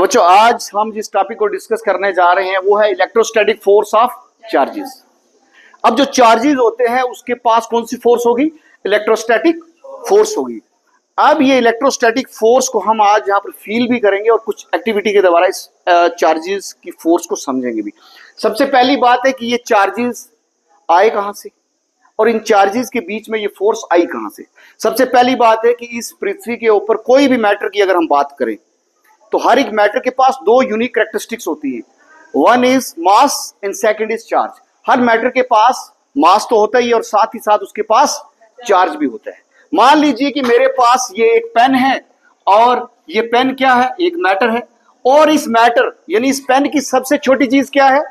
बच्चों आज हम जिस टॉपिक को डिस्कस करने जा रहे हैं वो है इलेक्ट्रोस्टैटिक फोर्स ऑफ चार्जेस। अब जो चार्जेस होते हैं उसके पास कौन सी फोर्स होगी? इलेक्ट्रोस्टैटिक फोर्स होगी। अब ये इलेक्ट्रोस्टैटिक फोर्स को हम आज यहाँ पर फील भी करेंगे और कुछ एक्टिविटी के द्वारा इस चार्जेस की फोर्स को समझेंगे भी। सबसे पहली बात है कि ये चार्जेस आए कहां से और इन चार्जेस के बीच में ये फोर्स आई कहां से। सबसे पहली बात है कि इस पृथ्वी के ऊपर कोई भी मैटर की अगर हम बात करें तो हर एक मैटर के पास दो यूनिक कैरेक्टरिस्टिक्स होती है। One is mass and second is charge. Her matter के पास मास तो होता ही है और साथ ही साथ उसके पास चार्ज भी होता है। मान लीजिए कि मेरे पास ये एक पेन है और ये पेन क्या है? एक मैटर है और इस मैटर यानी इस पेन की सबसे छोटी चीज क्या है?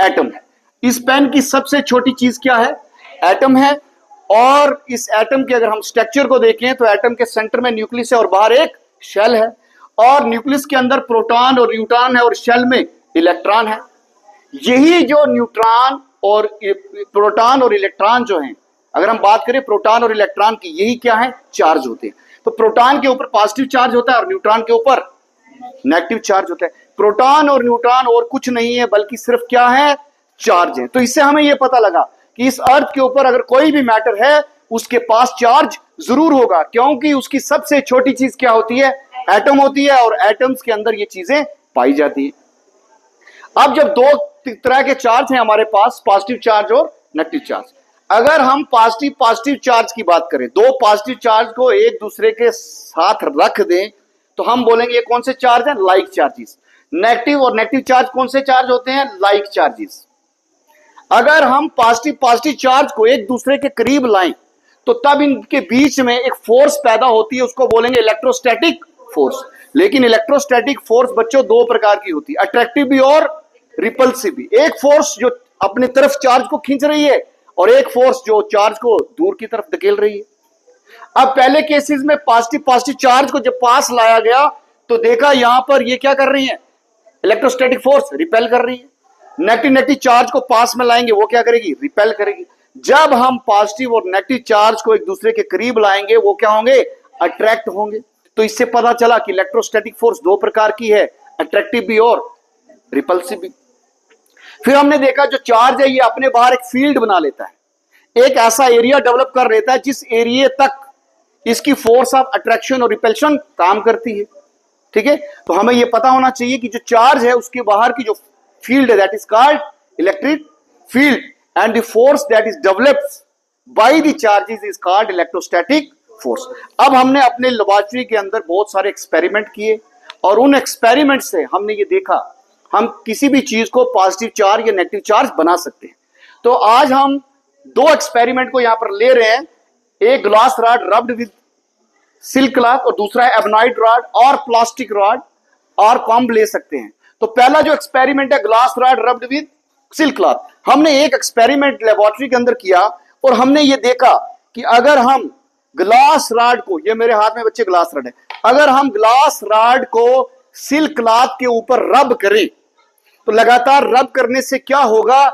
एटम है। इस पेन की सबसे छोटी चीज क्या है? एटम है। और इस एटम के अगर हम स्ट्रक्चर को देखें तो एटम के सेंटर में न्यूक्लियस है और बाहर एक शेल है और न्यूक्लियस के अंदर प्रोटॉन और न्यूट्रॉन है और शेल में इलेक्ट्रॉन है। यही जो न्यूट्रॉन और प्रोटॉन और इलेक्ट्रॉन जो हैं, अगर हम बात करें प्रोटॉन और इलेक्ट्रॉन की, यही क्या है? चार्ज होते हैं। तो प्रोटॉन के ऊपर पॉजिटिव चार्ज होता है और न्यूट्रॉन के ऊपर नेगेटिव चार्ज होता है। प्रोटॉन और न्यूट्रॉन और कुछ नहीं है बल्कि सिर्फ क्या है? चार्ज है। तो इससे हमें यह पता लगा कि इस अर्थ के ऊपर अगर कोई भी मैटर है उसके पास चार्ज जरूर होगा, क्योंकि उसकी सबसे छोटी चीज क्या होती है? एटम होती है और एटम्स के अंदर ये चीजें पाई जाती है। अब जब दो तरह के चार्ज हैं हमारे पास, पॉजिटिव चार्ज और नेगेटिव चार्ज, अगर हम पॉजिटिव चार्ज की बात करें, दो पॉजिटिव चार्ज को एक दूसरे के साथ रख दें तो हम बोलेंगे ये कौन से चार्ज हैं? Like charges. नेगेटिव और नेगेटिव चार्ज कौन से चार्ज होते हैं? Like charges. अगर हम पॉजिटिव चार्ज को एक दूसरे के करीब लाएं तो तब इनके बीच में एक फोर्स पैदा होती है, उसको बोलेंगे इलेक्ट्रोस्टैटिक फोर्स। लेकिन इलेक्ट्रोस्टैटिक फोर्स बच्चों दो प्रकार की होती है, अट्रैक्टिव भी और रिपल्सिव भी। एक फोर्स जो अपनी तरफ चार्ज को खींच रही है और एक फोर्स जो चार्ज को दूर की तरफ धकेल रही है। अब पहले केसेस में पॉजिटिव चार्ज को जब पास लाया गया तो देखा यहां पर ये क्या कर रही है? इलेक्ट्रोस्टैटिक फोर्स रिपेल कर रही है। नेगेटिव चार्ज को पास में लाएंगे वो क्या करेगी? रिपेल करेगी। जब हम पॉजिटिव और नेगेटिव चार्ज को एक दूसरे के करीब लाएंगे वो क्या होंगे? अट्रैक्ट होंगे। तो इससे पता चला कि इलेक्ट्रोस्टैटिक फोर्स दो प्रकार की है, अट्रैक्टिव भी और रिपल्सिव भी। फिर हमने देखा जो चार्ज है ये अपने बाहर एक फील्ड बना लेता है, एक ऐसा एरिया डेवलप कर लेता है जिस एरिया तक इसकी फोर्स ऑफ अट्रैक्शन और रिपल्शन काम करती है। ठीक है, तो हमें यह पता होना चाहिए कि जो चार्ज है उसके बाहर की जो फील्ड है that is called electric field and the force that is developed by the charges is called electrostatic force. अब हमने अपने लेबोरेटरी के अंदर बहुत सारे एक्सपेरिमेंट किए और उन एक्सपेरिमेंट से हमने ये देखा हम किसी भी चीज को पॉजिटिव चार्ज या नेगेटिव चार्ज बना सकते हैं। तो आज हम दो एक्सपेरिमेंट को यहां पर ले रहे हैं, एक glass rod rubbed with silk cloth और दूसरा है एबनाइड रॉड और प्लास्टिक रॉड और कॉम्ब ले सकते हैं। तो पहला जो एक्सपेरिमेंट है glass rod rubbed with silk cloth, हमने एक एक्सपेरिमेंट लेबोरेटरी के अंदर किया और हमने ये देखा कि अगर हम ग्लास रॉड को, ये मेरे हाथ में बच्चे ग्लास रॉड है, अगर हम ग्लास रॉड को सिल्क क्लॉथ के ऊपर रब करें तो लगातार रब करने से क्या होगा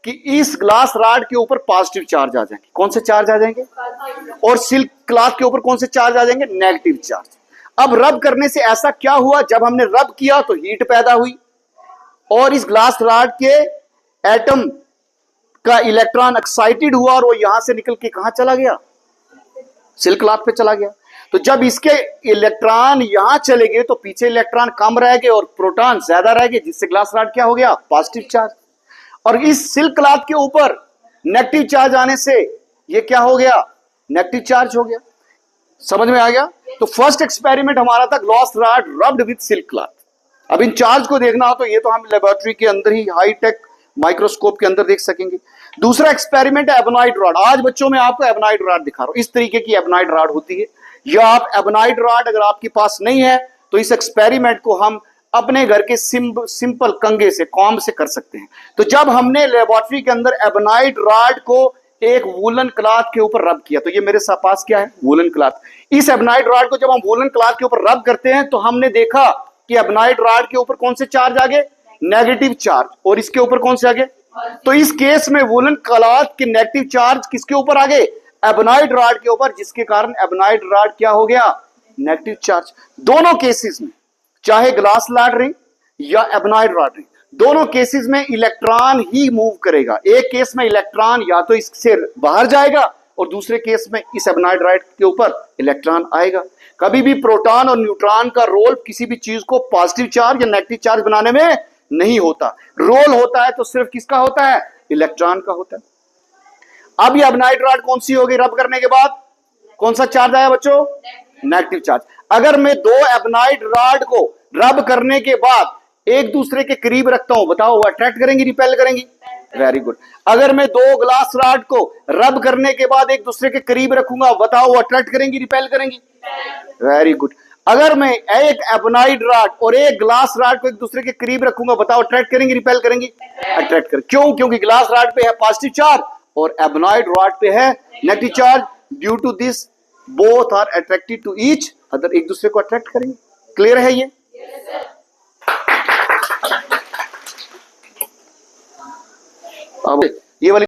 कि इस ग्लास रॉड के ऊपर पॉजिटिव चार्ज आ जाएंगे। कौन से चार्ज आ जाएंगे? और सिल्क क्लॉथ के ऊपर कौन से चार्ज आ जाएंगे? Negative charge. अब रब करने से ऐसा क्या हुआ? जब हमने रब किया तो हीट पैदा हुई और इस ग्लास रॉड के एटम का इलेक्ट्रॉन एक्साइटेड हुआ और वो यहां से निकल के कहां चला गया? सिल्क क्लॉथ पे चला गया। तो जब इसके इलेक्ट्रॉन यहां चले गए तो पीछे इलेक्ट्रॉन कम रह गए और प्रोटॉन ज्यादा रह गए, जिससे ग्लास रॉड क्या हो गया? Positive charge. और इस सिल्क क्लॉथ के ऊपर नेगेटिव चार्ज आने से ये क्या हो गया? नेगेटिव चार्ज हो गया। समझ में आ गया? तो फर्स्ट एक्सपेरिमेंट हमारा था glass rod rubbed with silk cloth. अब इन चार्ज को देखना हो तो ये तो हम लेबोरेटरी के अंदर ही हाईटेक माइक्रोस्कोप के अंदर देख सकेंगे। दूसरा एक्सपेरिमेंट है एबनाइड रॉड। आज बच्चों में आपको एबनाइड रॉड दिखा रहा हूं, इस तरीके की एबनाइड रॉड होती है। या आप एबनाइड रॉड अगर आपके पास नहीं है तो इस एक्सपेरिमेंट को हम अपने घर के सिंपल कंघे से, कॉम्ब से कर सकते हैं। तो जब हमने लेबोरेटरी के अंदर एबनाइड रॉड को एक वूलन क्लॉथ के ऊपर रब किया, तो ये मेरे पास क्या है? Woollen cloth. इस एबनाइड रॉड को जब हम वूलन क्लॉथ के ऊपर रब करते हैं तो हमने देखा कि एबनाइड रॉड के ऊपर कौन से चार्ज आ गए? Negative charge. और इसके ऊपर कौन से आ गए? तो इस केस में वूलन क्लॉथ के नेगेटिव चार्ज किसके ऊपर आ गए? एबनाइड रॉड के ऊपर, जिसके कारण एबनाइड रॉड क्या हो गया? Negative charge. दोनों केसेस में चाहे ग्लास रॉड रिंग या एबनॉइड रॉड रिंग, दोनों केसेस में इलेक्ट्रॉन ही मूव करेगा। एक केस में इलेक्ट्रॉन या तो इससे बाहर जाएगा और दूसरे केस में इस एबनॉइड रॉड के ऊपर इलेक्ट्रॉन आएगा। कभी भी प्रोटॉन और न्यूट्रॉन का रोल किसी भी चीज को पॉजिटिव चार्ज या नेगेटिव चार्ज बनाने में नहीं होता। रोल होता है तो सिर्फ किसका होता है? इलेक्ट्रॉन का होता है। अब ये एबनॉइड रॉड कौन सी होगी? रब करने के बाद कौन सा चार्ज आया बच्चों? Negative charge. अगर मैं दो एबनॉइड रॉड को रब करने के बाद एक दूसरे के करीब रखता हूं, बताओ वो अट्रैक्ट करेंगी रिपेल करेंगी? Very good. अगर मैं दो ग्लास रॉड को रब करने के बाद एक दूसरे के करीब रखूंगा, बताओ वो अट्रैक्ट करेंगी रिपेल करेंगी? Very good. अगर मैं एक एबनॉइड रॉड और एक ग्लास रॉड को एक दूसरे के करीब रखूंगा, बताओ अट्रैक्ट करेंगी रिपेल करेंगी? अट्रैक्ट कर। क्यों? क्योंकि ग्लास रॉड पे है पॉजिटिव चार्ज और एबनॉइड रॉड पे है negative charge. Due to this both are attracted to each other, एक दूसरे को अट्रैक्ट करेंगे। क्लियर है ये? अब ये वाली